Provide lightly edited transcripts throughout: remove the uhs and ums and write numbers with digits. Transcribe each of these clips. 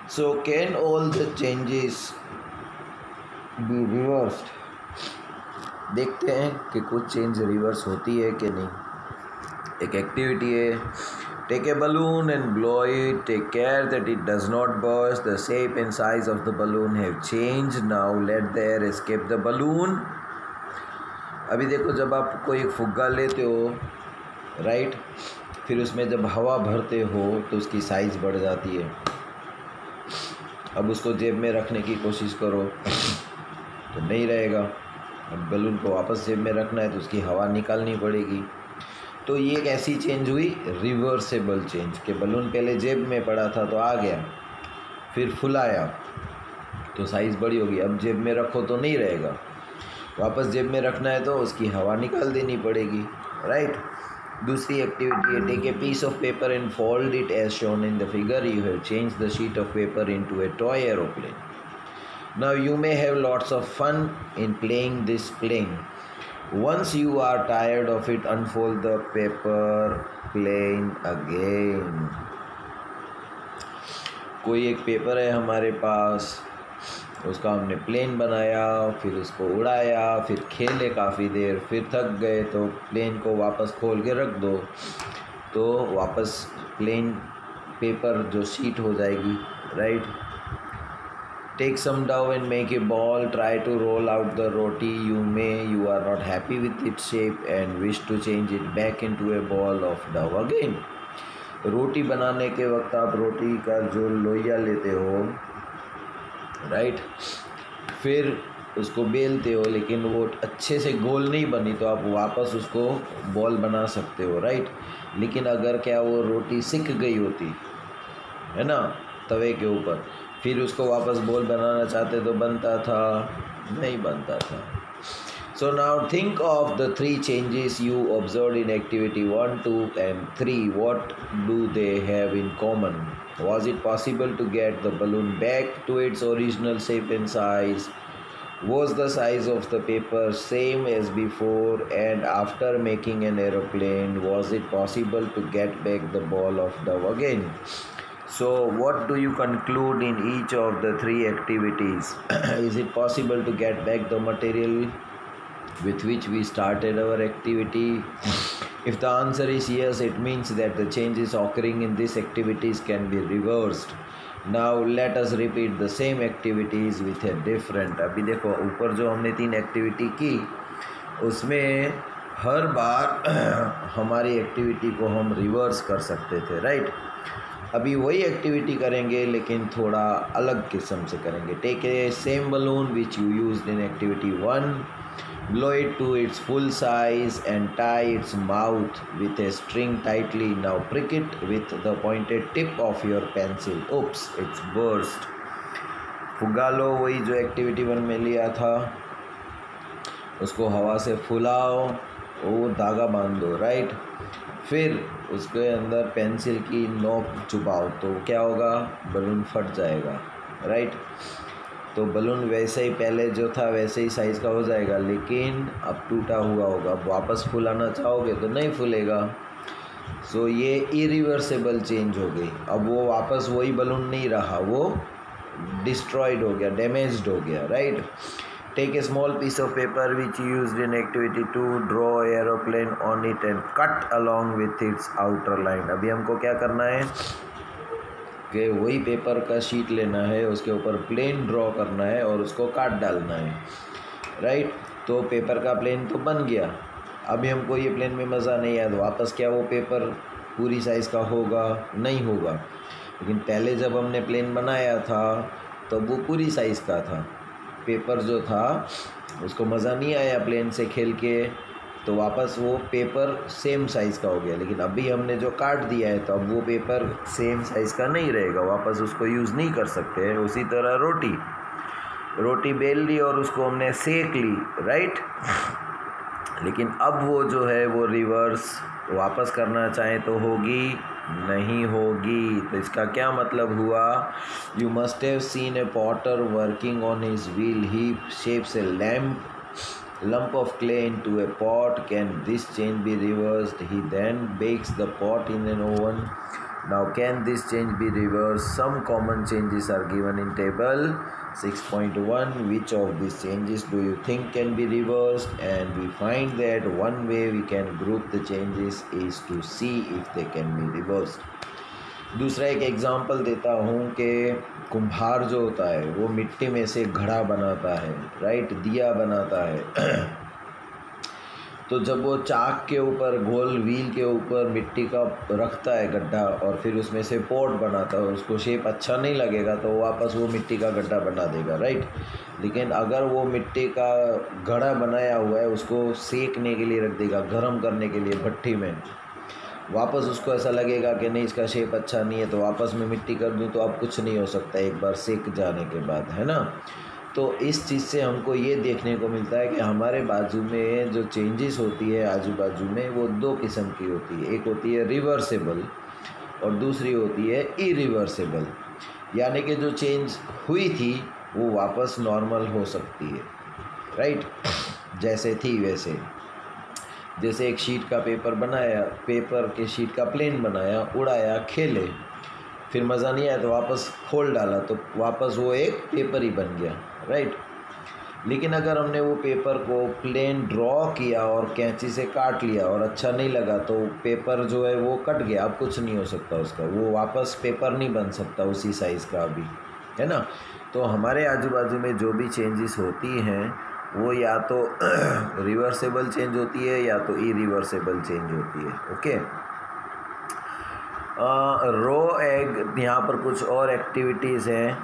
So can all the changes be reversed? देखते हैं कि कुछ चेंज रिवर्स होती है कि नहीं. एक एक्टिविटी है, take a balloon and blow it. Take care that it does not burst. The shape and size of the balloon have changed. Now let the air escape the balloon. अभी देखो, जब आप कोई एक फुग्गा लेते हो, राइट, फिर उसमें जब हवा भरते हो तो उसकी साइज़ बढ़ जाती है. अब उसको जेब में रखने की कोशिश करो तो नहीं रहेगा. अब बलून को वापस जेब में रखना है तो उसकी हवा निकालनी पड़ेगी. तो ये एक ऐसी चेंज हुई, रिवर्सेबल चेंज, कि बलून पहले जेब में पड़ा था तो आ गया, फिर फुलाया तो साइज़ बड़ी होगी. अब जेब में रखो तो नहीं रहेगा, वापस जेब में रखना है तो उसकी हवा निकाल देनी पड़ेगी, राइट. दूसरी एक्टिविटी है, take a piece of paper and fold it as shown in the figure. You have change the sheet of paper into a toy aeroplane. Now you may have lots of fun in playing this playing. Once you are tired of it, unfold the paper plane again. कोई एक paper है हमारे पास, उसका हमने plane बनाया, फिर उसको उड़ाया, फिर खेले काफ़ी देर, फिर थक गए तो प्लेन को वापस खोल के रख दो तो वापस प्लेन पेपर जो शीट हो जाएगी, right. Take some dough and make a ball. Try to roll out the roti. You are not happy with its shape and wish to change it back into a ball of dough again. रोटी बनाने के वक्त आप रोटी का जो लोइया लेते हो, right, फिर उसको बेलते हो, लेकिन वो अच्छे से गोल नहीं बनी तो आप वापस उसको बॉल बना सकते हो, राइट. लेकिन अगर क्या वो रोटी सिक गई होती है ना तवे के ऊपर, फिर उसको वापस बॉल बनाना चाहते तो बनता था? नहीं बनता था. So now think of the 3 changes you observe in activity 1, 2 and 3. What do they have in common? Was it possible to get the balloon back to its original shape and size? Was the size of the paper same as before? And after making an aeroplane, was it possible to get back the ball of dough again? So what do you conclude in each of the 3 activities? Is it possible to get back the material with which we started our activity? If the answer is yes, it means that the changes occurring in these activities can be reversed. Now let us repeat the same activities with a different. अभी देखो, ऊपर जो हमने 3 activity की उसमें हर बार हमारी activity को हम रिवर्स कर सकते थे, राइट. अभी वही एक्टिविटी करेंगे लेकिन थोड़ा अलग किस्म से करेंगे. Take a same balloon which you used in activity 1, blow it to its full size and tie its mouth with a string tightly. Now prick it with the pointed tip of your pencil. Oops, it's burst. फुगा लो, वही जो activity 1 में लिया था, उसको हवा से फुलाओ, वो धागा बांध दो, राइट. फिर उसके अंदर पेंसिल की नोक चुबाओ तो क्या होगा? बलून फट जाएगा, राइट. तो बलून वैसे ही पहले जो था वैसे ही साइज़ का हो जाएगा, लेकिन अब टूटा हुआ होगा. अब वापस फुलाना चाहोगे तो नहीं फूलेगा. सो ये इरिवर्सेबल चेंज हो गई. अब वो वापस वही बलून नहीं रहा, वो डिस्ट्रॉयड हो गया, डैमेज्ड हो गया, right. Take a small piece of paper which you used in activity 2, draw an aeroplane on it and cut along with its outer line. अभी हमको क्या करना है कि वही पेपर का शीट लेना है, उसके ऊपर प्लेन ड्रॉ करना है और उसको काट डालना है, राइट. तो पेपर का प्लेन तो बन गया. अभी हमको ये प्लेन में मज़ा नहीं आया तो वापस क्या वो पेपर पूरी साइज़ का होगा? नहीं होगा. लेकिन पहले जब हमने प्लेन बनाया था तो वो पूरी साइज़ का था. पेपर जो था उसको मज़ा नहीं आया प्लेन से खेल के, तो वापस वो पेपर सेम साइज़ का हो गया. लेकिन अभी हमने जो काट दिया है तो अब वो पेपर सेम साइज़ का नहीं रहेगा, वापस उसको यूज़ नहीं कर सकते हैं. उसी तरह रोटी बेल ली और उसको हमने सेक ली, राइट. लेकिन अब वो जो है वो रिवर्स वापस करना चाहें तो होगी? नहीं होगी. तो इसका क्या मतलब हुआ? You must have seen A Potter working on his wheel. He shapes A lump of clay into a pot. Can this change be reversed? He then bakes the pot in an oven. Now can this change be reversed? Some common changes are given in table 6.1. Which of these changes do you think can be reversed? And we find that one way we can group the changes is to see if they can be reversed. दूसरा एक example देता हूँ कि कुम्हार जो होता है वो मिट्टी में से घड़ा बनाता है, राइट, दिया बनाता है। तो जब वो चाक के ऊपर, गोल व्हील के ऊपर मिट्टी का रखता है गड्ढा और फिर उसमें से पोर्ट बनाता है, उसको शेप अच्छा नहीं लगेगा तो वापस वो मिट्टी का गड्ढा बना देगा, राइट। लेकिन अगर वो मिट्टी का घड़ा बनाया हुआ है उसको सेकने के लिए रख देगा, गर्म करने के लिए भट्टी में, वापस उसको ऐसा लगेगा कि नहीं इसका शेप अच्छा नहीं है तो वापस मैं मिट्टी कर दूं तो अब कुछ नहीं हो सकता एक बार सेक जाने के बाद, है ना। तो इस चीज़ से हमको ये देखने को मिलता है कि हमारे बाजू में जो चेंजेस होती है आजू बाजू में वो दो किस्म की होती है। एक होती है रिवर्सेबल और दूसरी होती है इरिवर्सेबल, यानी कि जो चेंज हुई थी वो वापस नॉर्मल हो सकती है, राइट, जैसे थी वैसे। जैसे एक शीट का पेपर बनाया, पेपर के शीट का प्लेन बनाया, उड़ाया, खेले, फिर मज़ा नहीं आया तो वापस खोल डाला तो वापस वो एक पेपर ही बन गया, राइट। लेकिन अगर हमने वो पेपर को प्लेन ड्रॉ किया और कैंची से काट लिया और अच्छा नहीं लगा तो पेपर जो है वो कट गया, अब कुछ नहीं हो सकता उसका, वो वापस पेपर नहीं बन सकता उसी साइज़ का अभी, है ना। तो हमारे आजू बाजू में जो भी चेंजेस होती हैं वो या तो रिवर्सेबल चेंज होती है या तो इरिवर्सेबल चेंज होती है, ओके। रो एग, यहाँ पर कुछ और एक्टिविटीज़ हैं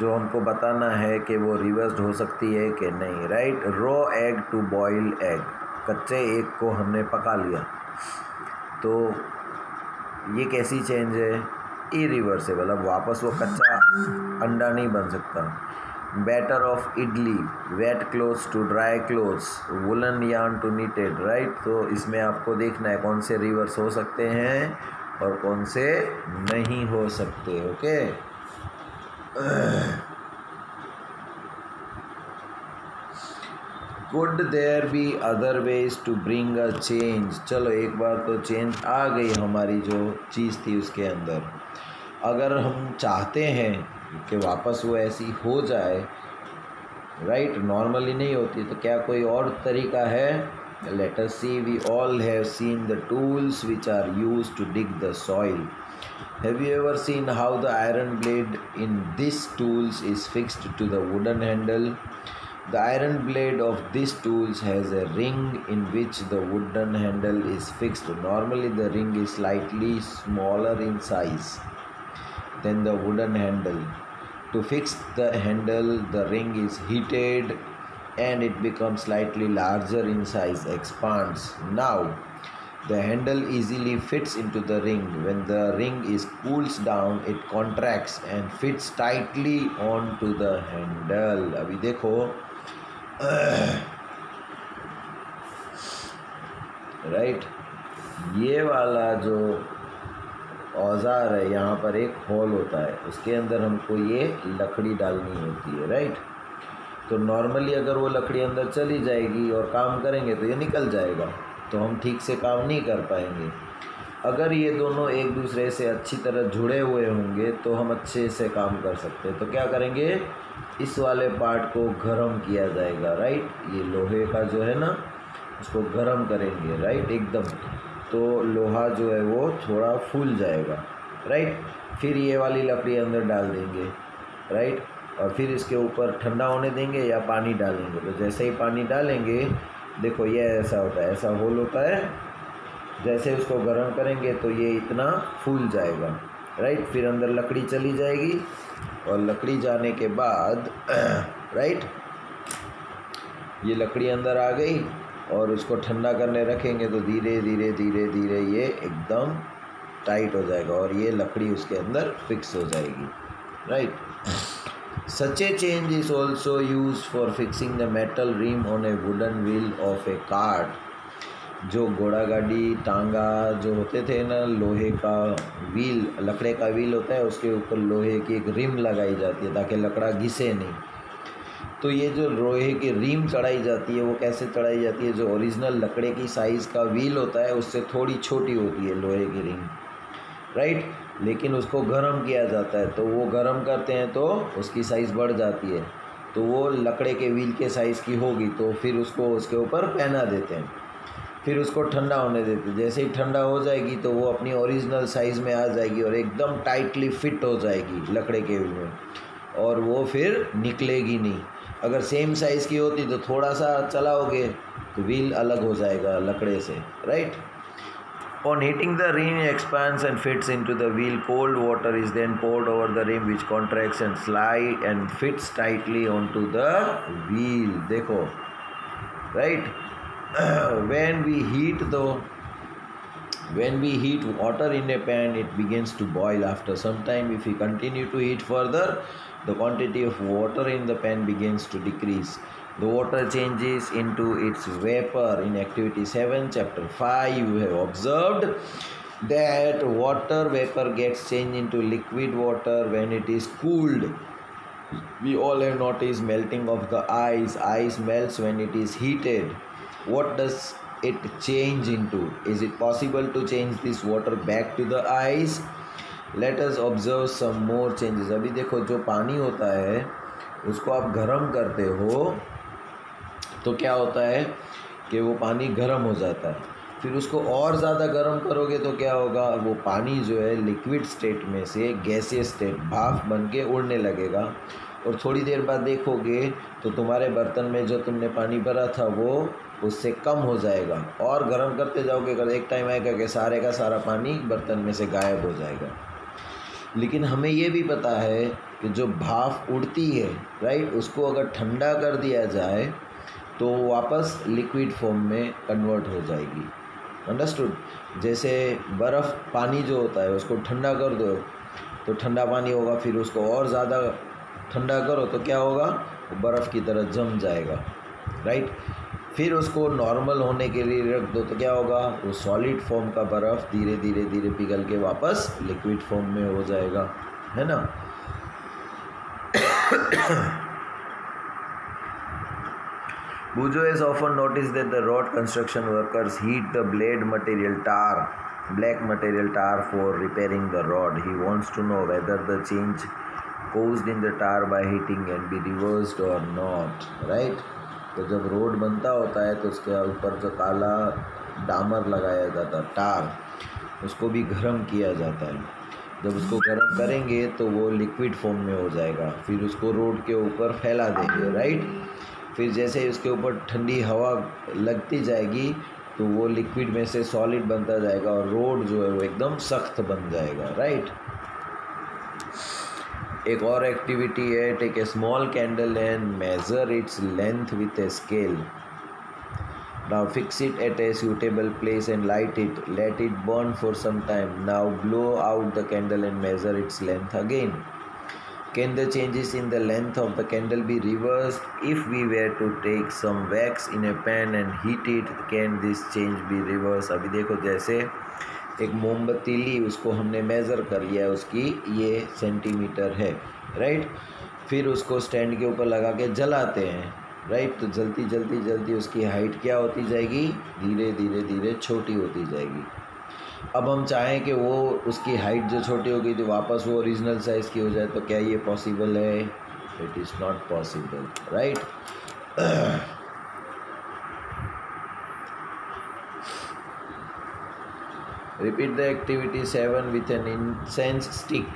जो हमको बताना है कि वो रिवर्स्ड हो सकती है कि नहीं, right. Raw egg to boil egg, कच्चे एग को हमने पका लिया तो ये कैसी चेंज है, इरिवर्सेबल। अब वापस वो कच्चा अंडा नहीं बन सकता। Batter of idli, wet clothes to dry clothes, woollen yarn to knitted, right. तो इसमें आपको देखना है कौन से रिवर्स हो सकते हैं और कौन से नहीं हो सकते, okay. Could there be other ways to bring a change. चलो एक बार तो चेंज आ गई हमारी जो चीज़ थी उसके अंदर। अगर हम चाहते हैं कि वापस वो ऐसी हो जाए, राइट, नॉर्मली नहीं होती, तो क्या कोई और तरीका है। Let us see, we all have seen the tools which are used to dig the soil. Have you ever seen how the iron blade in this tools is fixed to the wooden handle. The iron blade of these tools has a ring in which the wooden handle is fixed. Normally the ring is slightly smaller in size than the wooden handle. To fix the handle, the ring is heated and it becomes slightly larger in size, expands. Now, the handle easily fits into the ring. When the ring is cools down, it contracts and fits tightly onto the handle. अभी देखो, right, ये वाला जो औज़ार है यहाँ पर एक होल होता है, उसके अंदर हमको ये लकड़ी डालनी होती है, राइट। तो नॉर्मली अगर वो लकड़ी अंदर चली जाएगी और काम करेंगे तो ये निकल जाएगा, तो हम ठीक से काम नहीं कर पाएंगे। अगर ये दोनों एक दूसरे से अच्छी तरह जुड़े हुए होंगे तो हम अच्छे से काम कर सकते हैं। तो क्या करेंगे, इस वाले पार्ट को गरम किया जाएगा, राइट। ये लोहे का जो है ना उसको गरम करेंगे, राइट, एकदम, तो लोहा जो है वो थोड़ा फूल जाएगा, राइट। फिर ये वाली लकड़ी अंदर डाल देंगे, राइट, और फिर इसके ऊपर ठंडा होने देंगे या पानी डालेंगे। तो जैसे ही पानी डालेंगे, देखो ये ऐसा होता है, ऐसा होल होता है, जैसे उसको गर्म करेंगे तो ये इतना फूल जाएगा, राइट। फिर अंदर लकड़ी चली जाएगी और लकड़ी जाने के बाद, राइट, ये लकड़ी अंदर आ गई और उसको ठंडा करने रखेंगे तो धीरे धीरे धीरे धीरे ये एकदम टाइट हो जाएगा और ये लकड़ी उसके अंदर फिक्स हो जाएगी, right. Such a change is also used for fixing the metal rim on a wooden wheel of a cart. जो घोड़ा गाड़ी टांगा जो होते थे ना, लोहे का व्हील, लकड़े का व्हील होता है, उसके ऊपर लोहे की एक रिम लगाई जाती है ताकि लकड़ा घिसे नहीं। तो ये जो लोहे की रिम चढ़ाई जाती है वो कैसे चढ़ाई जाती है, जो ओरिजिनल लकड़े की साइज़ का व्हील होता है उससे थोड़ी छोटी होती है लोहे की रिम, राइट। लेकिन उसको गर्म किया जाता है, तो वो गर्म करते हैं तो उसकी साइज़ बढ़ जाती है, तो वो लकड़े के व्हील के साइज़ की होगी, तो फिर उसको उसके ऊपर पहना देते हैं, फिर उसको ठंडा होने देते हैं। जैसे ही ठंडा हो जाएगी तो वो अपनी ओरिजिनल साइज़ में आ जाएगी और एकदम टाइटली फिट हो जाएगी लकड़े के व्हील में, और वो फिर निकलेगी नहीं। अगर सेम साइज़ की होती तो थोड़ा सा चलाओगे तो व्हील अलग हो जाएगा लकड़े से, right. On heating, the rim expands and fits into the wheel. Cold water is then poured over the rim, which contracts and slides and fits tightly onto the wheel. देखो, right? When we heat water in a pan, it begins to boil. After some time, if we continue to heat further, the quantity of water in the pan begins to decrease. The water changes into its vapor. In activity 7, chapter 5, you have observed that water vapor gets changed into liquid water when it is cooled. We all have noticed melting of the ice. Ice melts when it is heated. What does it change into? Is it possible to change this water back to the ice? Let us observe some more changes. अभी देखो, जो पानी होता है उसको आप गर्म करते हो तो क्या होता है कि वो पानी गर्म हो जाता है, फिर उसको और ज़्यादा गर्म करोगे तो क्या होगा, वो पानी जो है लिक्विड स्टेट में से गैसियस स्टेट भाप बन के उड़ने लगेगा, और थोड़ी देर बाद देखोगे तो तुम्हारे बर्तन में जो तुमने पानी भरा था वो उससे कम हो जाएगा, और गर्म करते जाओगे अगर एक टाइम आएगा कि सारे का सारा पानी बर्तन में से गायब हो जाएगा। लेकिन हमें ये भी पता है कि जो भाप उड़ती है, राइट, उसको अगर ठंडा कर दिया जाए तो वापस लिक्विड फॉर्म में कन्वर्ट हो जाएगी। अंडरस्टूड। जैसे बर्फ़ पानी जो होता है उसको ठंडा कर दो तो ठंडा पानी होगा, फिर उसको और ज़्यादा ठंडा करो तो क्या होगा, वो बर्फ़ की तरह जम जाएगा, राइट। फिर उसको नॉर्मल होने के लिए रख दो तो क्या होगा, वो सॉलिड फॉर्म का बर्फ़ धीरे धीरे धीरे पिघल के वापस लिक्विड फॉर्म में हो जाएगा, है ना। Bujo has often noticed that the road construction workers heat the black material tar for repairing the rod. He wants to know whether the change caused in the tar by heating can be reversed or not, right? तो जब road बनता होता है तो उसके ऊपर जो काला डामर लगाया जाता है, टार, उसको भी गर्म किया जाता है। जब उसको गर्म करेंगे तो वो लिक्विड फॉर्म में हो जाएगा, फिर उसको रोड के ऊपर फैला देंगे, राइट। फिर जैसे ही उसके ऊपर ठंडी हवा लगती जाएगी तो वो लिक्विड में से सॉलिड बनता जाएगा और रोड जो है वो एकदम सख्त बन जाएगा, राइट। एक और एक्टिविटी है, take a small candle and measure its length with a scale. Now fix it at a suitable place and light it. Let it burn for some time. Now blow out the candle and measure its length again. Can the changes in the length of the candle be reversed? If we were to take some wax in a pan and heat it, can this change be reversed? अभी देखो, जैसे एक मोमबत्ती ली, उसको हमने measure कर लिया, उसकी ये सेंटीमीटर है, राइट। फिर उसको स्टैंड के ऊपर लगा के जलाते हैं, राइट। तो जलती जलती जलती उसकी हाइट क्या होती जाएगी, धीरे धीरे धीरे छोटी होती जाएगी। अब हम चाहें कि वो उसकी हाइट जो छोटी हो गई थी वापस वो ओरिजिनल साइज़ की हो जाए, तो क्या ये पॉसिबल है? It is not possible, right. Repeat the activity 7 with an incense stick.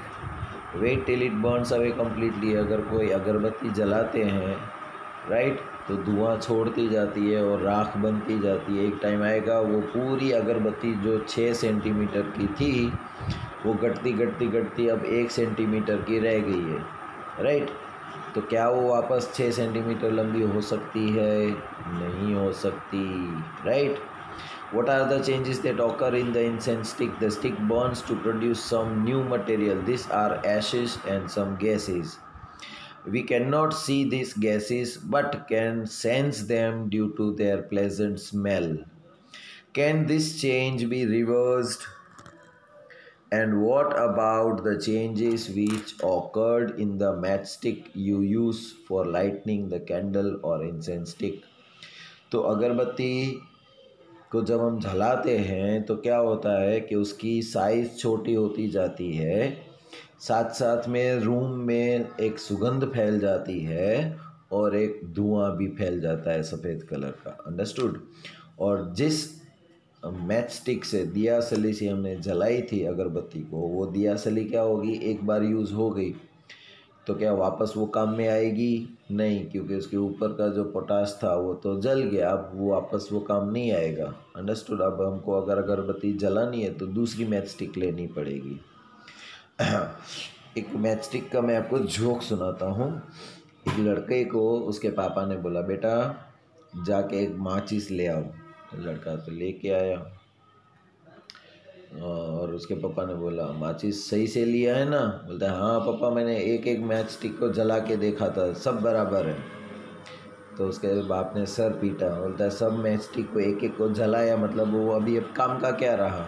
Wait till it burns away completely. अगर कोई अगरबत्ती जलाते हैं, राइट, तो धुआं छोड़ती जाती है और राख बनती जाती है। एक टाइम आएगा वो पूरी अगरबत्ती जो 6 सेंटीमीटर की थी वो घटती घटती घटती अब 1 सेंटीमीटर की रह गई है, राइट। तो क्या वो वापस 6 सेंटीमीटर लंबी हो सकती है? नहीं हो सकती, right. What are the changes that occur in the incense stick? The stick burns to produce some new material. These are ashes and some gases. We cannot see these gases but can sense them due to their pleasant smell. Can this change be reversed? And what about the changes which occurred in the matchstick you use for lighting the candle or incense stick? तो अगरबत्ती तो जब हम जलाते हैं तो क्या होता है कि उसकी साइज़ छोटी होती जाती है, साथ साथ में रूम में एक सुगंध फैल जाती है और एक धुआं भी फैल जाता है सफ़ेद कलर का। अंडरस्टूड। और जिस मैच स्टिक से, दिया सली से हमने जलाई थी अगरबत्ती को, वो दिया सली क्या होगी, एक बार यूज़ हो गई तो क्या वापस वो काम में आएगी? नहीं, क्योंकि उसके ऊपर का जो पोटाश था वो तो जल गया, अब वो वापस वो काम नहीं आएगा। अंडरस्टूड। अब हमको अगर अगरबत्ती जलानी है तो दूसरी मैच स्टिक लेनी पड़ेगी। एक मैच स्टिक का मैं आपको जोक सुनाता हूँ। एक लड़के को उसके पापा ने बोला, बेटा जाके एक माचिस ले आओ। लड़का तो लेके आया और उसके पापा ने बोला, माचिस सही से लिया है ना? बोलता है, हाँ पापा, मैंने एक एक मैच स्टिक को जला के देखा था, सब बराबर है। तो उसके बाप ने सर पीटा। बोलता है, सब मैच स्टिक को एक एक को जलाया, मतलब वो अभी अब काम का क्या रहा?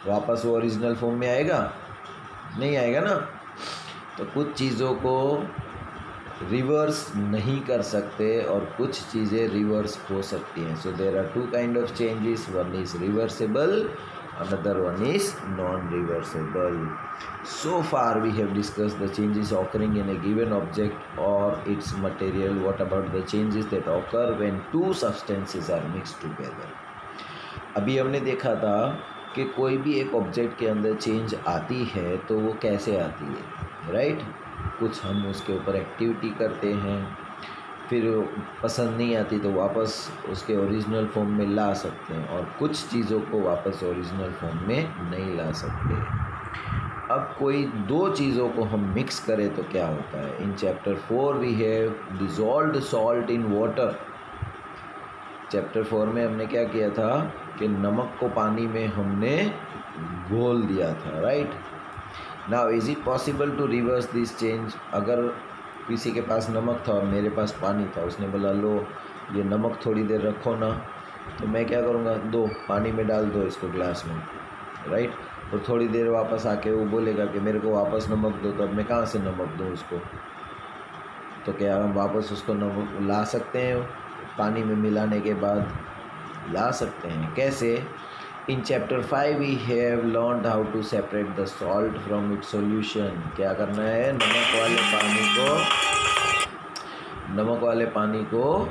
वापस वो ओरिजिनल फॉर्म में आएगा? नहीं आएगा ना। तो कुछ चीज़ों को रिवर्स नहीं कर सकते और कुछ चीज़ें रिवर्स हो सकती हैं। So there are two kind of changes, one is reversible, another one is non-reversible. So far we have discussed the changes occurring in a given object or its material. What about the changes that occur when two substances are mixed together? अभी हमने देखा था कि कोई भी एक object के अंदर चेंज आती है तो वो कैसे आती है, राइट? कुछ हम उसके ऊपर एक्टिविटी करते हैं, फिर पसंद नहीं आती तो वापस उसके ओरिजिनल फॉर्म में ला सकते हैं, और कुछ चीज़ों को वापस ओरिजिनल फॉर्म में नहीं ला सकते। अब कोई दो चीज़ों को हम मिक्स करें तो क्या होता है? In chapter 4 we have dissolved salt in water. Chapter 4 में हमने क्या किया था कि नमक को पानी में हमने घोल दिया था, right? Now is it possible to reverse this change? अगर किसी के पास नमक था और मेरे पास पानी था, उसने बोला लो ये नमक थोड़ी देर रखो ना, तो मैं क्या करूँगा, दो पानी में डाल दो इसको ग्लास में, राइट? तो थोड़ी देर वापस आके वो बोलेगा कि मेरे को वापस नमक दो, तो अब मैं कहाँ से नमक दूँ उसको? तो क्या हम वापस उसको नमक ला सकते हैं? पानी में मिलाने के बाद ला सकते हैं। कैसे? In chapter 5 we have learned how to separate the salt from its solution. क्या करना है? नमक वाले पानी को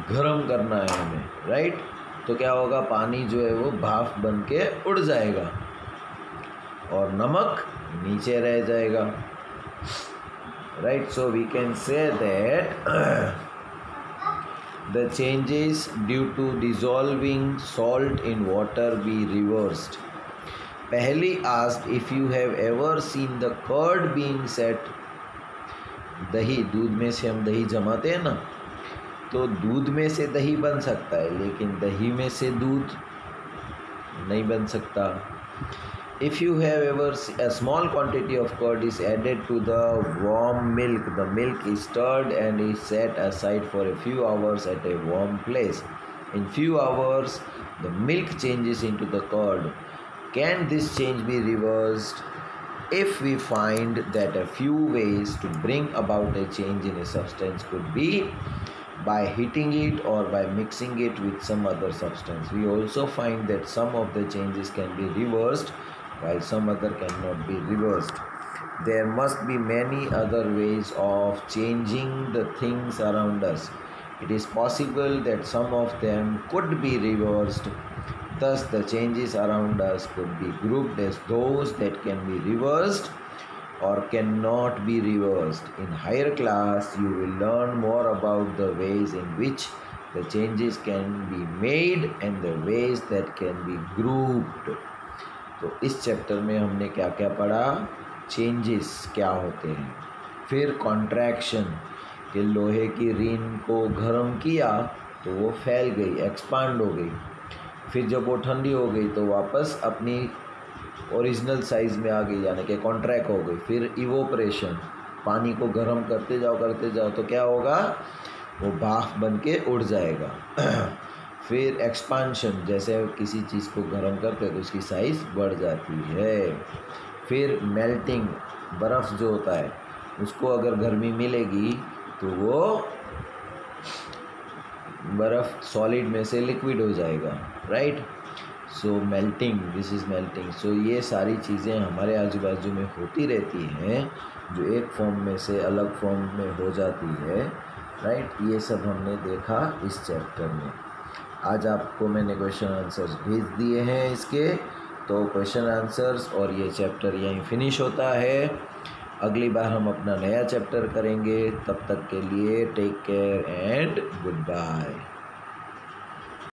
गर्म करना है हमें, राइट? तो क्या होगा, पानी जो है वो भाप बन के उड़ जाएगा और नमक नीचे रह जाएगा, right? So we can say that the changes due to dissolving salt in water be reversed. Pehli asked if you have ever seen the curd being set. दही, दूध में से हम दही जमाते हैं ना, तो दूध में से दही बन सकता है, लेकिन दही में से दूध नहीं बन सकता। If you have ever a small quantity of curd is added to the warm milk, the milk is stirred and is set aside for a few hours at a warm place. In few hours, the milk changes into the curd. Can this change be reversed? If we find that a few ways to bring about a change in a substance could be by heating it or by mixing it with some other substance. We also find that some of the changes can be reversed while some other cannot be reversed. There must be many other ways of changing the things around us. It is possible that some of them could be reversed. Thus, the changes around us could be grouped as those that can be reversed or cannot be reversed. In higher class, you will learn more about the ways in which the changes can be made and the ways that can be grouped. तो इस chapter में हमने क्या क्या पढ़ा? Changes क्या होते हैं, फिर कॉन्ट्रैक्शन कि लोहे की रीन को गर्म किया तो वो फैल गई, एक्सपांड हो गई, फिर जब वो ठंडी हो गई तो वापस अपनी ओरिजिनल साइज़ में आ गई, यानी कि कॉन्ट्रैक्ट हो गई। फिर इवोपरेशन, पानी को गर्म करते जाओ तो क्या होगा, वो भाप बन के उड़ जाएगा। फिर एक्सपांशन, जैसे किसी चीज़ को गर्म करते हैं तो उसकी साइज़ बढ़ जाती है। फिर मेल्टिंग, बर्फ़ जो होता है उसको अगर गर्मी मिलेगी तो वो बर्फ़ सॉलिड में से लिक्विड हो जाएगा, right? So melting, this is melting. So ये सारी चीज़ें हमारे आजू बाजू में होती रहती हैं जो एक फॉर्म में से अलग फॉर्म में हो जाती है, राइट। ये सब हमने देखा इस चैप्टर में। आज आपको मैंने क्वेश्चन आंसर्स भेज दिए हैं इसके, तो क्वेश्चन आंसर्स और ये चैप्टर यहीं फिनिश होता है। अगली बार हम अपना नया चैप्टर करेंगे। तब तक के लिए take care and good bye.